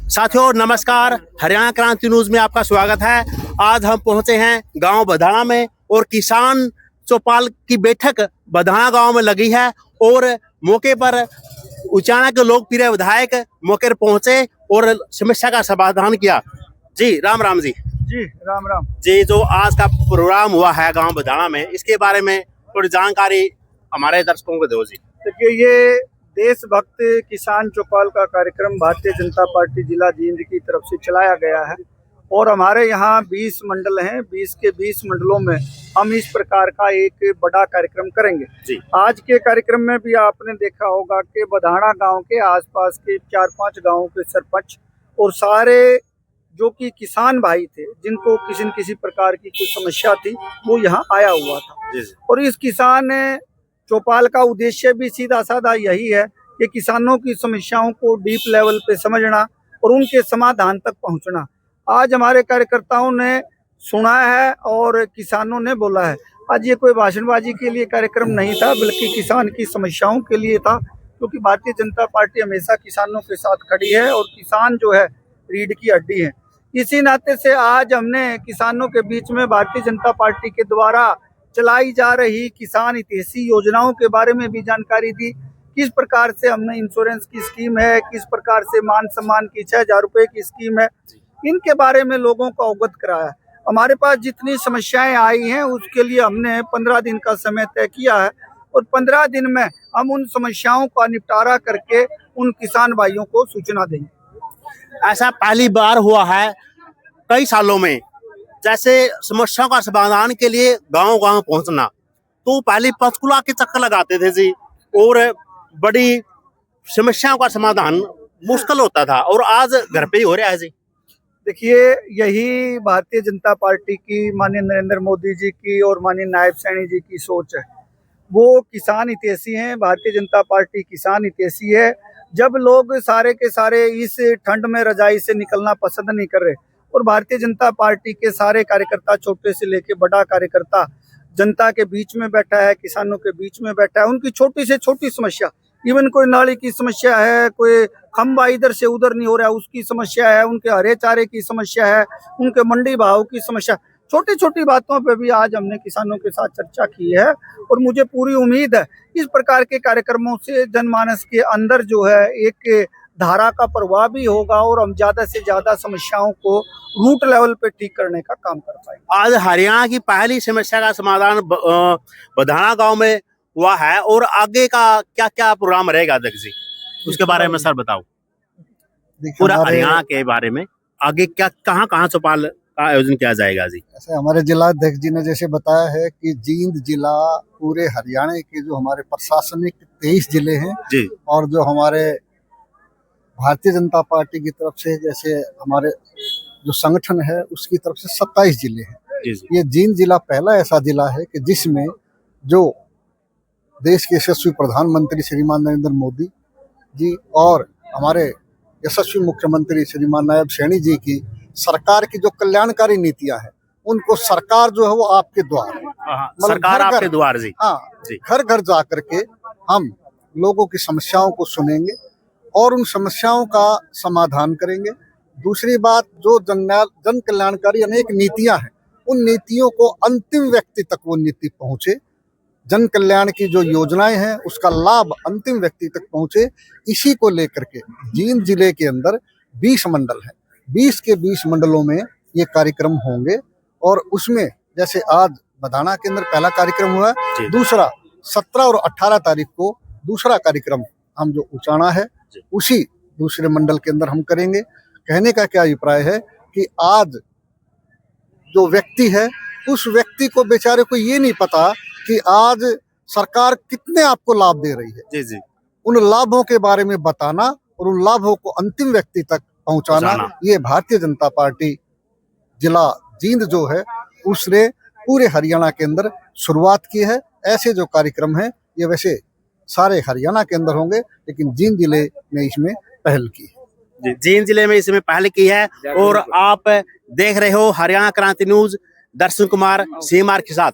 साथियों नमस्कार, हरियाणा क्रांति न्यूज में आपका स्वागत है। आज हम पहुंचे हैं गांव बधाना में और किसान चौपाल की बैठक बधाना गांव में लगी है और मौके पर उचाना के लोकप्रिय विधायक मौके पर पहुंचे और समस्या का समाधान किया। जी राम राम जी। जी राम राम जी, जो आज का प्रोग्राम हुआ है गांव बधाना में, इसके बारे में थोड़ी जानकारी हमारे दर्शकों को दो जी। देखिए, ये देशभक्त किसान चौपाल का कार्यक्रम भारतीय जनता पार्टी जिला जींद की तरफ से चलाया गया है और हमारे यहाँ 20 मंडल हैं। 20 के 20 मंडलों में हम इस प्रकार का एक बड़ा कार्यक्रम करेंगे जी। आज के कार्यक्रम में भी आपने देखा होगा कि बधाना गांव के आसपास के 4-5 गांवों के सरपंच और सारे जो कि किसान भाई थे जिनको किसी न किसी प्रकार की कोई समस्या थी वो यहाँ आया हुआ था जी। और इस किसान चौपाल का उद्देश्य भी सीधा साधा यही है कि किसानों की समस्याओं को डीप लेवल पे समझना और उनके समाधान तक पहुंचना। आज हमारे कार्यकर्ताओं ने सुना है और किसानों ने बोला है। आज ये कोई भाषणबाजी के लिए कार्यक्रम नहीं था, बल्कि किसान की समस्याओं के लिए था, क्योंकि भारतीय जनता पार्टी हमेशा किसानों के साथ खड़ी है और किसान जो है रीढ़ की हड्डी है। इसी नाते से आज हमने किसानों के बीच में भारतीय जनता पार्टी के द्वारा चलाई जा रही किसान हितैषी योजनाओं के बारे में भी जानकारी दी। किस प्रकार से हमने इंश्योरेंस की स्कीम है, किस प्रकार से मान सम्मान की 6,000 रुपए की स्कीम है, इनके बारे में लोगों को अवगत कराया। हमारे पास जितनी समस्याएं आई हैं उसके लिए हमने 15 दिन का समय तय किया है और 15 दिन में हम उन समस्याओं का निपटारा करके उन किसान भाइयों को सूचना देंगे। ऐसा पहली बार हुआ है कई सालों में, जैसे समस्याओं का समाधान के लिए गांव गांव पहुंचना, तो पहले पंचकुला के चक्कर लगाते थे जी और बड़ी समस्याओं का समाधान मुश्किल होता था और आज घर पे ही हो रहा है जी। देखिए, यही भारतीय जनता पार्टी की, माननीय नरेंद्र मोदी जी की और माननीय नायब सैनी जी की सोच है। वो किसान हितैषी हैं, भारतीय जनता पार्टी किसान हितैषी है। जब लोग सारे के सारे इस ठंड में रजाई से निकलना पसंद नहीं कर रहे और भारतीय जनता पार्टी के सारे कार्यकर्ता, छोटे से लेके बड़ा कार्यकर्ता, जनता के बीच में बैठा है, किसानों के बीच में बैठा है। उनकी छोटी से छोटी समस्या, इवन कोई नाली की समस्या है, कोई खंबा इधर से उधर नहीं हो रहा है उसकी समस्या है, उनके हरे चारे की समस्या है, उनके मंडी भाव की समस्या, छोटी छोटी बातों पे भी आज हमने किसानों के साथ चर्चा की है और मुझे पूरी उम्मीद है इस प्रकार के कार्यक्रमों से जनमानस के अंदर जो है एक धारा का प्रवाह भी होगा और हम ज्यादा से ज्यादा समस्याओं को रूट लेवल पे ठीक करने का काम कर पाएंगे। आज हरियाणा की पहली समस्या का समाधान बधाना गांव में हुआ है और आगे का क्या क्या प्रोग्राम रहेगा अध्यक्ष जी, उसके बारे में सर बताओ। पूरा हरियाणा के बारे में आगे क्या कहाँ चौपाल का आयोजन किया जाएगा जी। ऐसे हमारे जिलाध्यक्ष जी ने जैसे बताया है कि जींद जिला पूरे हरियाणा के जो हमारे प्रशासनिक 23 जिले हैं जी और जो हमारे भारतीय जनता पार्टी की तरफ से जैसे हमारे जो संगठन है उसकी तरफ से 27 जिले हैं। जी। ये जींद जिला पहला ऐसा जिला है कि जिसमें जो देश के यशस्वी प्रधानमंत्री श्रीमान नरेंद्र मोदी जी और हमारे यशस्वी मुख्यमंत्री श्रीमान नायब सैनी जी की सरकार की जो कल्याणकारी नीतियां हैं उनको सरकार जो है वो आपके द्वार है। सरकार आपके द्वार जी। हाँ जी। घर घर जा करके हम लोगों की समस्याओं को सुनेंगे और उन समस्याओं का समाधान करेंगे। दूसरी बात, जो जन कल्याणकारी अनेक नीतियां हैं उन नीतियों को अंतिम व्यक्ति तक वो नीति पहुंचे, जन कल्याण की जो योजनाएं हैं उसका लाभ अंतिम व्यक्ति तक पहुंचे। इसी को लेकर के जींद जिले के अंदर 20 मंडल हैं। 20 के 20 मंडलों में ये कार्यक्रम होंगे और उसमें जैसे आज बधाना के अंदर पहला कार्यक्रम हुआ, दूसरा 17 और 18 तारीख को दूसरा कार्यक्रम हम जो उचाना है उसी दूसरे मंडल के अंदर हम करेंगे। कहने का क्या अभिप्राय है कि आज जो व्यक्ति है उस व्यक्ति को बेचारे को ये नहीं पता कि आज सरकार कितने आपको लाभ दे रही है। जी जी। उन लाभों के बारे में बताना और उन लाभों को अंतिम व्यक्ति तक पहुंचाना, ये भारतीय जनता पार्टी जिला जींद जो है उसने पूरे हरियाणा के अंदर शुरुआत की है। ऐसे जो कार्यक्रम है ये वैसे सारे हरियाणा के अंदर होंगे, लेकिन जींद जिले ने इसमें पहल की है। जींद जिले में इसमें पहल की है और आप देख रहे हो हरियाणा क्रांति न्यूज, दर्शन कुमार CMR के साथ।